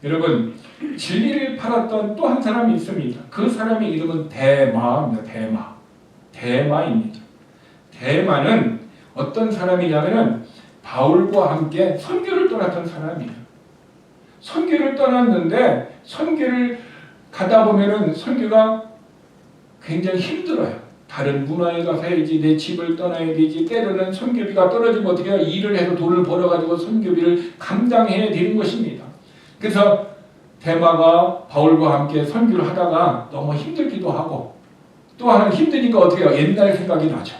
여러분 진리를 팔았던 또 한 사람이 있습니다. 그 사람의 이름은 대마입니다. 대마입니다. 대마는 어떤 사람이냐면 바울과 함께 선교를 떠났던 사람이에요. 선교를 떠났는데 선교를 가다 보면은 선교가 굉장히 힘들어요. 다른 문화에 가서 해야지, 내 집을 떠나야 되지, 때로는 선교비가 떨어지면 어떻게 해요? 일을 해서 돈을 벌어가지고 선교비를 감당해야 되는 것입니다. 그래서 대마가 바울과 함께 선교를 하다가 너무 힘들기도 하고 또 하나 힘드니까 어떻게 해요? 옛날 생각이 나죠.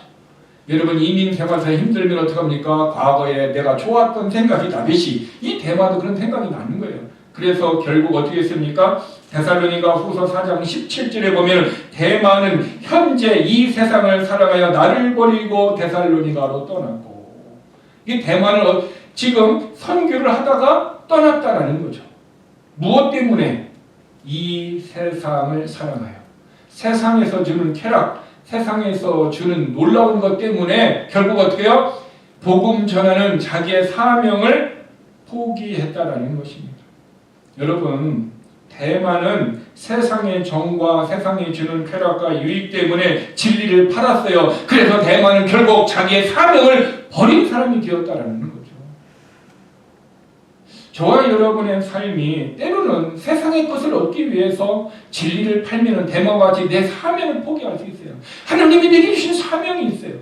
여러분 이민 생활에서 힘들면 어떡합니까? 과거에 내가 좋았던 생각이 나듯이 이 대마도 그런 생각이 나는 거예요. 그래서 결국 어떻게 했습니까? 데살로니가 후서 4장 17절에 보면 대마는 현재 이 세상을 사랑하여 나를 버리고 데살로니가로 떠났고, 이 대마는 지금 선교를 하다가 떠났다라는 거죠. 무엇 때문에? 이 세상을 사랑하여 세상에서 주는 쾌락, 세상에서 주는 놀라운 것 때문에 결국 어떻게 해요? 복음 전하는 자기의 사명을 포기했다라는 것입니다. 여러분 대마는 세상의 정과 세상이 주는 쾌락과 유익 때문에 진리를 팔았어요. 그래서 대마는 결국 자기의 사명을 버린 사람이 되었다라는 거죠. 저와 여러분의 삶이 때로는 세상의 것을 얻기 위해서 진리를 팔면 대마와 같이 내 사명을 포기할 수 있어요. 하나님이 내게 주신 사명이 있어요.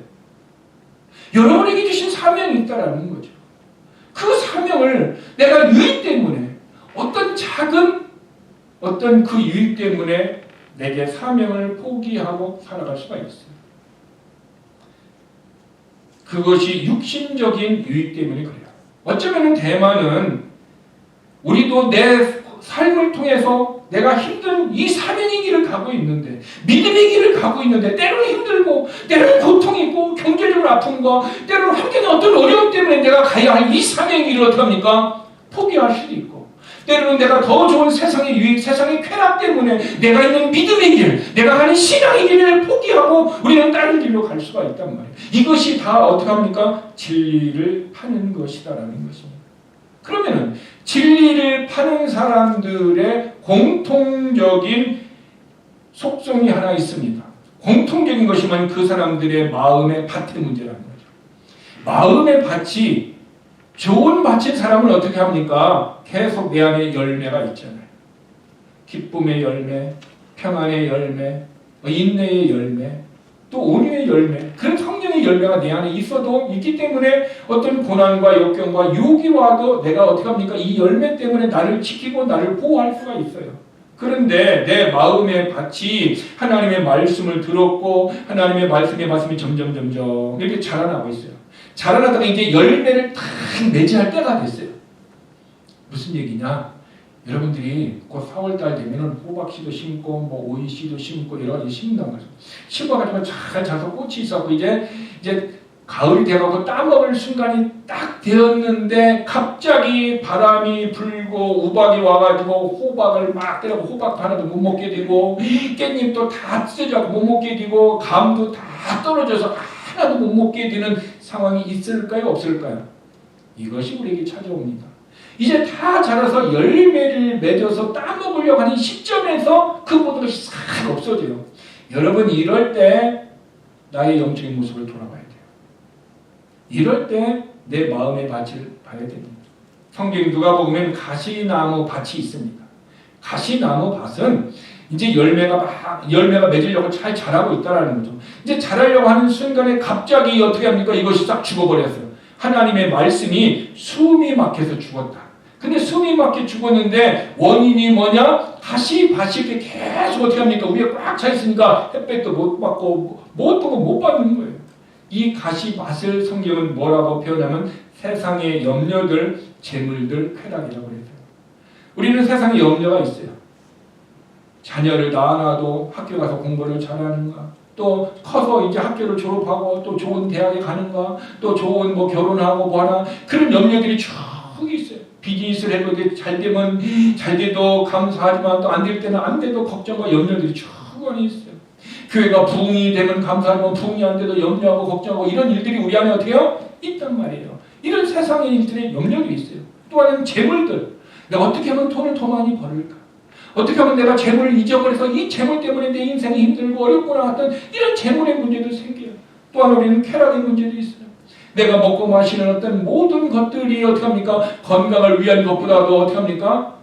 여러분에게 주신 사명이 있다라는 거죠. 그 사명을 내가 유익 때문에 어떤 그 유익 때문에 내게 사명을 포기하고 살아갈 수가 있어요. 그것이 육신적인 유익 때문에 그래요. 어쩌면 대마는 우리도 내 삶을 통해서 내가 힘든 이 사명의 길을 가고 있는데, 믿음의 길을 가고 있는데 때로는 힘들고 때로는 고통이 있고 경제적으로 아픔과 때로는 환경의 어떤 어려움 때문에 내가 가야 할 이 사명의 길을 어떻게 합니까? 포기할 수도 있고, 때로는 내가 더 좋은 세상의 유익, 세상의 쾌락 때문에 내가 있는 믿음의 길, 내가 가는 신앙의 길을 포기하고 우리는 다른 길로 갈 수가 있단 말이에요. 이것이 다 어떻게 합니까? 진리를 파는 것이다라는 것입니다. 그러면은 진리를 파는 사람들의 공통적인 속성이 하나 있습니다. 공통적인 것이면 그 사람들의 마음의 밭의 문제라는 거죠. 마음의 밭이 좋은 밭인 사람은 어떻게 합니까? 계속 내 안에 열매가 있잖아요. 기쁨의 열매, 평안의 열매, 인내의 열매, 또 온유의 열매, 그런 성령의 열매가 내 안에 있어도 있기 때문에 어떤 고난과 역경과 유혹이 와도 내가 어떻게 합니까? 이 열매 때문에 나를 지키고 나를 보호할 수가 있어요. 그런데 내 마음의 밭이 하나님의 말씀을 들었고 하나님의 말씀이 점점 이렇게 자라나고 있어요. 자라나다가 이제 열매를 딱 맺어야 할 때가 됐어요. 무슨 얘기냐? 여러분들이 곧 4월달 되면은 호박씨도 심고 뭐 오이씨도 심고 여러 가지 심는단 말이죠. 심어가지고 잘 자서 꽃이 있었고 이제 가을이 돼가고 따먹을 순간이 딱 되었는데 갑자기 바람이 불고 우박이 와가지고 호박을 막 때려고 호박도 하나도 못 먹게 되고 깻잎도 다 찢어져서 못 먹게 되고 감도 다 떨어져서 하나도 못 먹게 되는 상황이 있을까요? 없을까요? 이것이 우리에게 찾아옵니다. 이제 다 자라서 열매를 맺어서 따먹으려고 하는 시점에서 그 모든 것이 싹 없어져요. 여러분 이럴 때 나의 영적인 모습을 돌아봐야 돼요. 이럴 때 내 마음의 밭을 봐야 됩니다. 성경 누가복음에는 가시나무 밭이 있습니다. 가시나무 밭은 이제 열매가 맺으려고 잘 자라고 있다는 거죠. 이제 자라려고 하는 순간에 갑자기 어떻게 합니까? 이것이 싹 죽어버렸어요. 하나님의 말씀이 숨이 막혀서 죽었다. 근데 숨이 막혀 죽었는데 원인이 뭐냐? 밭이 이렇게 계속 어떻게 합니까? 위에 꽉 차 있으니까 햇볕도 못 받고 못 받는 거예요. 이 가시밭을 성경은 뭐라고 표현하면 세상의 염려들, 재물들, 쾌락이라고 그래요. 우리는 세상에 염려가 있어요. 자녀를 낳아놔도 학교 가서 공부를 잘하는가? 또 커서 이제 학교를 졸업하고 또 좋은 대학에 가는가? 또 좋은 결혼하고 뭐 하나? 그런 염려들이 쭉 있어요. 비즈니스를 해도 잘 되면 잘 돼도 감사하지만 또 안 될 때는 안 돼도 걱정과 염려들이 충분히 있어요. 교회가 부흥이 되면 감사하지만 부흥이 안 돼도 염려하고 걱정하고 이런 일들이 우리 안에 어떻게 해요? 있단 말이에요. 이런 세상의 일들에 염려들이 있어요. 또 하나는 재물들. 내가 어떻게 하면 돈을 더 많이 벌을까? 어떻게 하면 내가 재물을 잊어버려서 이 재물 때문에 내 인생이 힘들고 어렵구나 하던 이런 재물의 문제도 생겨요. 또한 우리는 쾌락의 문제도 있어요. 내가 먹고 마시는 어떤 모든 것들이 어떻게 합니까? 건강을 위한 것보다도 어떻게 합니까?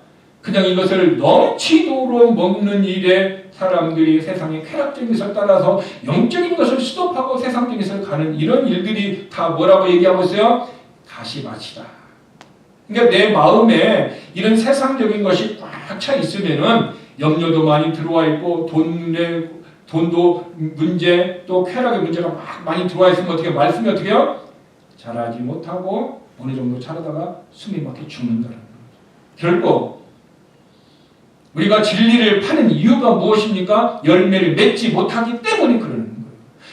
그냥 이것을 넘치도록 먹는 일에 사람들이 세상의 쾌락적인 것을 따라서 영적인 것을 수독하고 세상적인 것을 가는 이런 일들이 다 뭐라고 얘기하고 있어요? 가시밭이다. 그러니까 내 마음에 이런 세상적인 것이 꽉 차 있으면은 염려도 많이 들어와 있고 돈도 문제 또 쾌락의 문제가 막 많이 들어와 있으면 어떻게 말씀이 어떻게 해요? 잘하지 못하고 어느 정도 잘하다가 숨이 막혀 죽는다는 거죠. 결국 우리가 진리를 파는 이유가 무엇입니까? 열매를 맺지 못하기 때문에 그러는 거예요.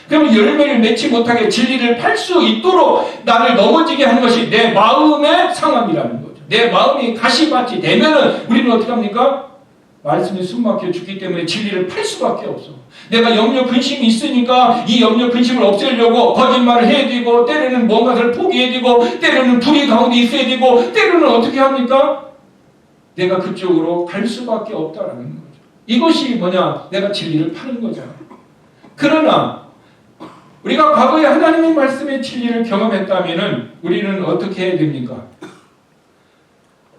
그러면 열매를 맺지 못하게 진리를 팔 수 있도록 나를 넘어지게 하는 것이 내 마음의 상황이라는 거죠. 내 마음이 가시밭이 되면은 우리는 어떻게 합니까? 말씀이 숨막혀 죽기 때문에 진리를 팔 수밖에 없어. 내가 염려 근심이 있으니까 이 염려 근심을 없애려고 거짓말을 해야 되고 때로는 뭔가를 포기해야 되고 때로는 불의 가운데 있어야 되고 때로는 어떻게 합니까? 내가 그쪽으로 갈 수밖에 없다라는 거죠. 이것이 뭐냐? 내가 진리를 파는 거잖아. 그러나 우리가 과거에 하나님의 말씀의 진리를 경험했다면은 우리는 어떻게 해야 됩니까?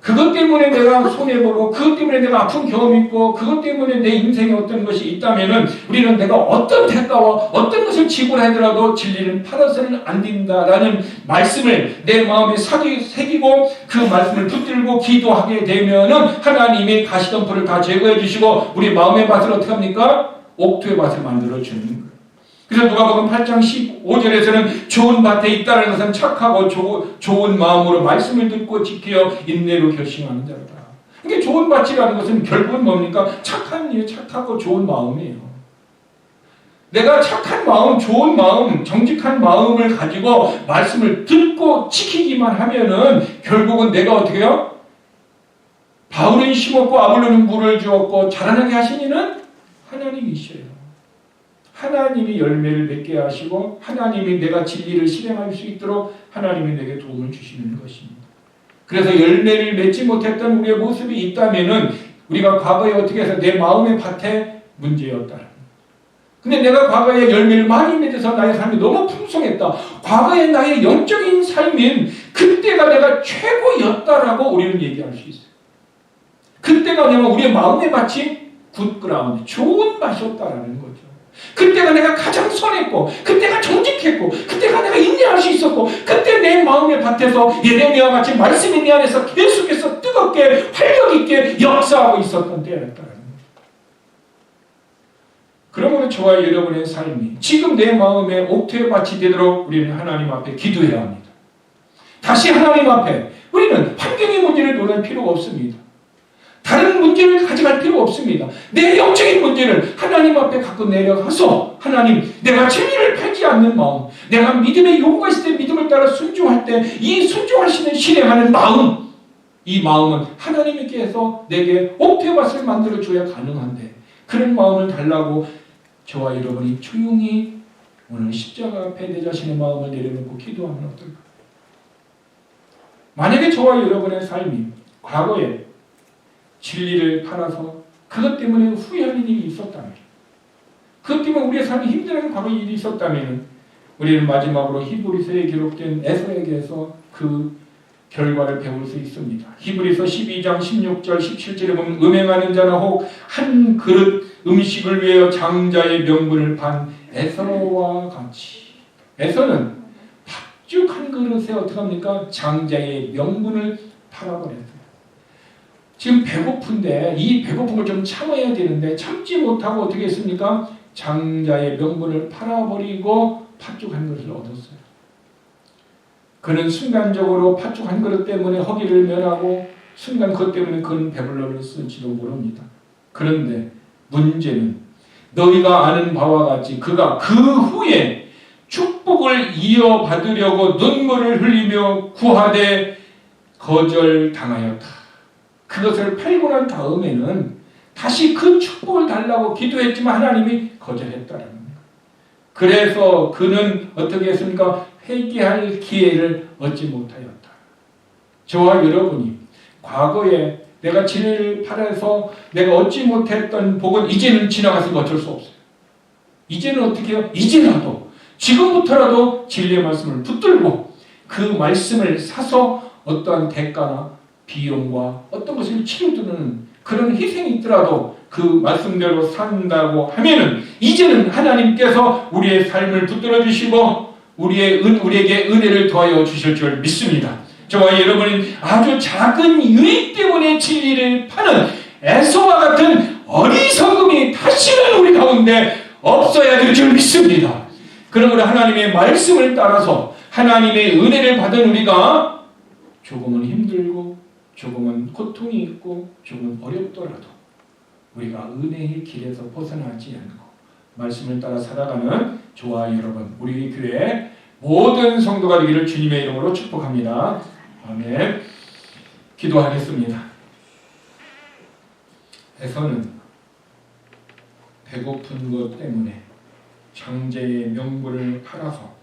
그것 때문에 내가 손해보고 그것 때문에 내가 아픈 경험이 있고 그것 때문에 내 인생에 어떤 것이 있다면은 우리는 내가 어떤 대가와 어떤 것을 지불하더라도 진리는 팔아서는 안 된다라는 말씀을 내 마음에 새기고 그 말씀을 붙들고 기도하게 되면은 하나님이 가시덤불을 다 제거해 주시고 우리 마음의 밭을 어떻게 합니까? 옥토의 밭을 만들어 주는 거예요. 그래서 누가복음 8장 15절에서는 좋은 밭에 있다는 것은 착하고 좋은 마음으로 말씀을 듣고 지켜 인내로 결심하는 자로다. 이게 좋은 밭이라는 것은 결국은 뭡니까? 착한 일, 착하고 좋은 마음이에요. 내가 착한 마음, 좋은 마음, 정직한 마음을 가지고 말씀을 듣고 지키기만 하면은 결국은 내가 어떻게 해요? 바울은 심었고 아볼로는 물을 주었고 자라나게 하신 이는 하나님이셔요. 하나님이 열매를 맺게 하시고 하나님이 내가 진리를 실행할 수 있도록 하나님이 내게 도움을 주시는 것입니다. 그래서 열매를 맺지 못했던 우리의 모습이 있다면은 우리가 과거에 어떻게 해서 내 마음의 밭에 문제였다. 근데 내가 과거에 열매를 많이 맺어서 나의 삶이 너무 풍성했다. 과거에 나의 영적인 삶인 그때가 내가 최고였다라고 우리는 얘기할 수 있어요. 그때가 뭐냐면 우리의 마음의 밭이 굿그라운드, 좋은 밭이었다라는 거죠. 그때가 내가 가장 선했고 그때가 정직했고 그때가 내가 인내할 수 있었고 그때 내 마음의 밭에서 예레미야와 같이 말씀이 내 안에서 계속해서 뜨겁게 활력 있게 역사하고 있었던 때였다는 거예요. 그러므로 저와 여러분의 삶이 지금 내 마음의 옥토의 밭이 되도록 우리는 하나님 앞에 기도해야 합니다. 다시 하나님 앞에 우리는 환경의 문제를 논할 필요가 없습니다. 다른 문제를 가져갈 필요 없습니다. 내 영적인 문제를 하나님 앞에 갖고 내려가서 하나님, 내가 진리를 팔지 않는 마음, 내가 믿음의 요구가 있을 때 믿음을 따라 순종할 때 이 순종하시는 실행하는 마음, 이 마음은 하나님께서 내게 옥토의 밭을 만들어줘야 가능한데 그런 마음을 달라고 저와 여러분이 조용히 오늘 십자가 앞에 내 자신의 마음을 내려놓고 기도하면 어떨까? 만약에 저와 여러분의 삶이 과거에 진리를 팔아서 그것 때문에 후회하는 일이 있었다면, 그것 때문에 우리의 삶이 힘들어하는 과거의 일이 있었다면 우리는 마지막으로 히브리서에 기록된 에서에게서 그 결과를 배울 수 있습니다. 히브리서 12장 16절 17절에 보면 음행하는 자나 혹 한 그릇 음식을 위하여 장자의 명분을 판 에서와 같이, 에서는 팥죽 한 그릇에 어떻게 합니까? 장자의 명분을 팔아버렸어요. 지금 배고픈데 이 배고픈 걸 좀 참아야 되는데 참지 못하고 어떻게 했습니까? 장자의 명분을 팔아버리고 팥죽 한 그릇을 얻었어요. 그는 순간적으로 팥죽 한 그릇 때문에 허기를 면하고 순간 그것 때문에 그는 배불렀을지도 모릅니다. 그런데 문제는 너희가 아는 바와 같이 그가 그 후에 축복을 이어받으려고 눈물을 흘리며 구하되 거절당하였다. 그것을 팔고 난 다음에는 다시 그 축복을 달라고 기도했지만 하나님이 거절했다는 겁니다. 그래서 그는 어떻게 했습니까? 회개할 기회를 얻지 못하였다. 저와 여러분이 과거에 내가 진리를 팔아서 내가 얻지 못했던 복은 이제는 지나가서 어쩔 수 없어요. 이제는 어떻게 해요? 이제라도 지금부터라도 진리의 말씀을 붙들고 그 말씀을 사서 어떠한 대가나 비용과 어떤 것을 치료드리는 그런 희생이 있더라도 그 말씀대로 산다고 하면은 이제는 하나님께서 우리의 삶을 붙들어 주시고 우리에게 은혜를 더하여 주실 줄 믿습니다. 저와 여러분은 아주 작은 유익 때문에 진리를 파는 에서와 같은 어리석음이 다시는 우리 가운데 없어야 될 줄 믿습니다. 그러므로 하나님의 말씀을 따라서 하나님의 은혜를 받은 우리가 조금은 힘들고 조금은 고통이 있고 조금은 어렵더라도 우리가 은혜의 길에서 벗어나지 않고 말씀을 따라 살아가는 저와 여러분, 우리 교회 모든 성도가 되기를 주님의 이름으로 축복합니다. 아멘. 기도하겠습니다. 에서는 배고픈 것 때문에 장제의 명분을 팔아서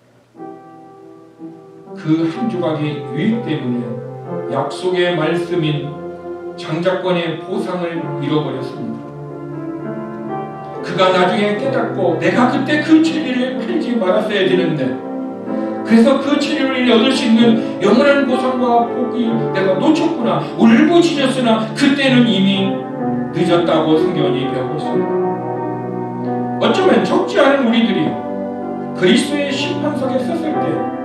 그 한 조각의 유익 때문에 약속의 말씀인 장자권의 보상을 잃어버렸습니다. 그가 나중에 깨닫고 내가 그때 그 진리를 팔지 말았어야 되는데, 그래서 그 진리를 얻을 수 있는 영원한 보상과 복이 내가 놓쳤구나, 울부짖었으나 그때는 이미 늦었다고 성경이 얘기하고 있습니다. 어쩌면 적지 않은 우리들이 그리스도의 심판석에 섰을 때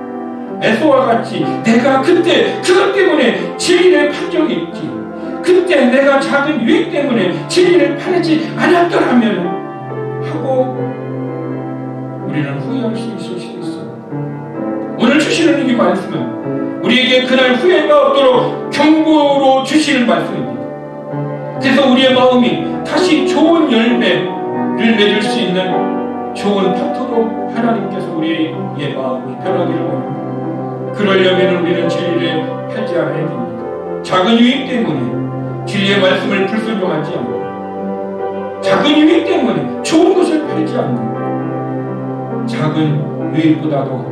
에서와 같이 내가 그때 그것 때문에 진리를 판 적이 있지, 그때 내가 작은 유익 때문에 진리를 팔지 않았더라면 하고 우리는 후회할 수 있을 수도 있어요. 오늘 주시는 이 말씀은 우리에게 그날 후회가 없도록 경고로 주시는 말씀입니다. 그래서 우리의 마음이 다시 좋은 열매를 맺을 수 있는 좋은 파트로 하나님께서 우리의 마음이 변하기를 원합니다. 그러려면 우리는 진리를 팔지 않아야 됩니다. 작은 유익 때문에 진리의 말씀을 불순종하지 않고, 작은 유익 때문에 좋은 것을 팔지 않고, 작은 유익보다도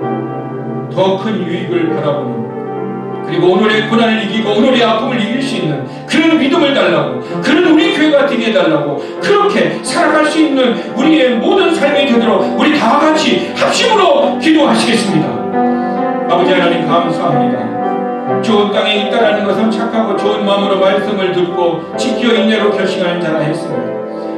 더 큰 유익을 바라보는, 그리고 오늘의 고난을 이기고 오늘의 아픔을 이길 수 있는 그런 믿음을 달라고, 그런 우리 교회가 되게 해달라고, 그렇게 살아갈 수 있는 우리의 모든 삶이 되도록 우리 다 같이 합심으로 기도하시겠습니다. 아버지 하나님 감사합니다. 좋은 땅에 있다라는 것은 착하고 좋은 마음으로 말씀을 듣고 지켜 인내로 결심하는 자라 했습니다.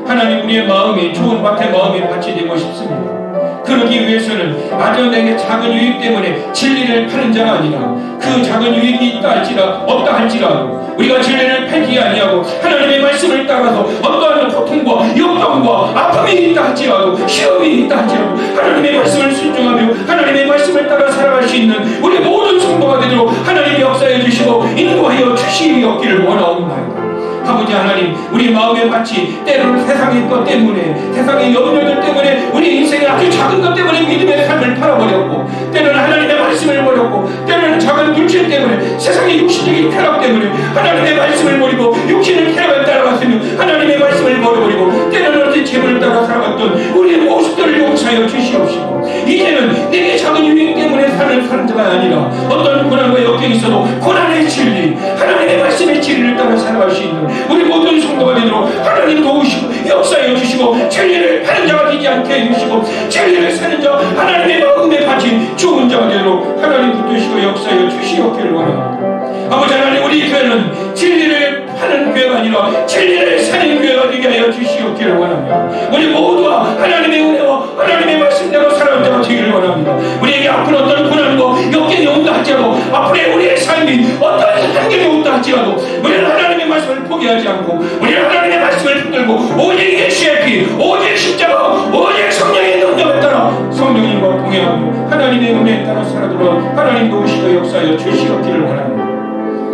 하나님, 우리의 마음이 좋은 밭의 마음이 밭이 되고 싶습니다. 그러기 위해서는 아주 내게 작은 유익 때문에 진리를 파는 자가 아니라, 그 작은 유익이 있다 없다 할지라도 우리가 진리를 팔지 아니하고 하나님의 말씀을 따라서 어떠한 고통과 역경과 아픔이 있다 할지라도, 시험이 있다 할지라도 하나님의 말씀을 순종하며 하나님의 말씀을 따라 살아갈 수 있는 우리 모든 성도가 되도록 하나님이 역사해 주시고 인도하여 주시옵기를 원하옵나이다. 아버지 하나님, 우리 마음의 밭이 때로는 세상의 것 때문에, 세상의 염려들 때문에, 우리 인생의 아주 작은 것 때문에 믿음의 삶을 팔아버렸고, 때로는 하나님의 말씀을 버렸고, 때로는 작은 물질 때문에, 세상의 육신적인 쾌락 때문에 하나님의 말씀을 버리고 육신의 쾌락을 따라갔으며 하나님의 말씀을 버려버리고, 때로는 어떤 재물을 따라 살아갔던 우리의 모습들을 용서하여 주시옵시고, 이제는 내게 작은 유익 때문에 사는 자가 아니라 어떤 고난과 역경이 있어도 고난의 진리, 하나님의 말씀의 진리를 따라 살아갈 수 있는 우리 모든 성도가 되도록 하나님 도우시고 역사해 주시고, 진리를 파는 자가 되지 않게 해주시고, 진리를 사는 자, 하나님의 마음에 바친 좋은 자가 되도록 하나님 붙드시고 역사해 주시옵기를 원합니다. 아버지 하나님, 우리 교회는 진리를 파는 교회가 아니라 진리를 사는 교회가 되게 하여 주시옵기를 원합니다. 우리 모두가 하나님의 은혜와 하나님의 말씀대로 살아가는 자가 되기를 원합니다. 우리에게 앞으로 어떤 고난과 역경이 온다 할지라도, 앞으로 우리의 삶이 어떤 한계가 온다 할지라도 우리는 하나님의 말씀을 포기하지 않고, 우리는 하나님의 말씀을 붙들고 오직 예수의 피, 오직 십자가, 오직 성령의 능력에 따라 성령님과 동행하며 하나님의 은혜에 따라 살아도록 하나님 도우시고 역사하여 주시옵기를 원합니다.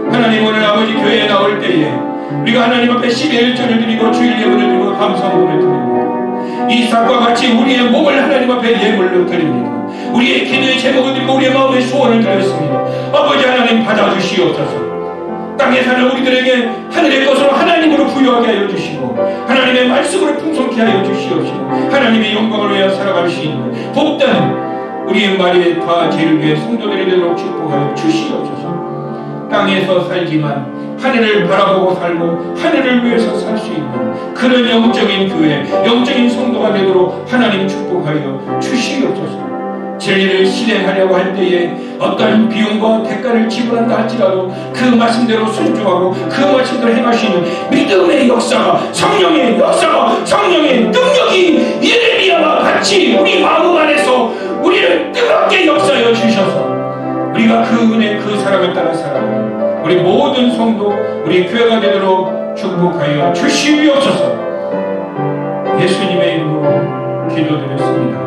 하나님, 오늘 아버지 교회에 나올 때에 우리가 하나님 앞에 11절을 드리고 주일 예물을 드리고 감사함을 드립니다. 이삭과 같이 우리의 몸을 하나님 앞에 예물로 드립니다. 우리의 기도의 제목을 드리고 우리의 마음의 소원을 드렸습니다. 아버지 하나님, 받아주시옵소서. 땅에 사는 우리들에게 하늘의 것으로 하나님으로 부여하게 하여 주시고 하나님의 말씀으로 풍성케 하여 주시옵시고 하나님의 영광을 위하여 살아갈 수 있는 복된 우리의 말에 다 죄를 위해 성도들이 되도록 축복하여 주시옵소서. 땅에서 살지만 하늘을 바라보고 살고 하늘을 위해서 살 수 있는 그런 영적인 교회, 영적인 성도가 되도록 하나님 축복하여 주시옵소서. 진리를 실행하려고 할 때에 어떤 비용과 대가를 지불한다 할지라도 그 말씀대로 순종하고 그 말씀대로 행할 수 있는 믿음의 역사가, 성령의 역사가, 성령의 능력이 예레미야와 같이 우리 마음 안에서 우리를 뜨겁게 역사하여 주셔서 우리가 그 은혜, 그 사랑을 따라 살아가는 우리 모든 성도, 우리 교회가 되도록 축복하여 주시옵소서. 예수님의 이름으로 기도드렸습니다.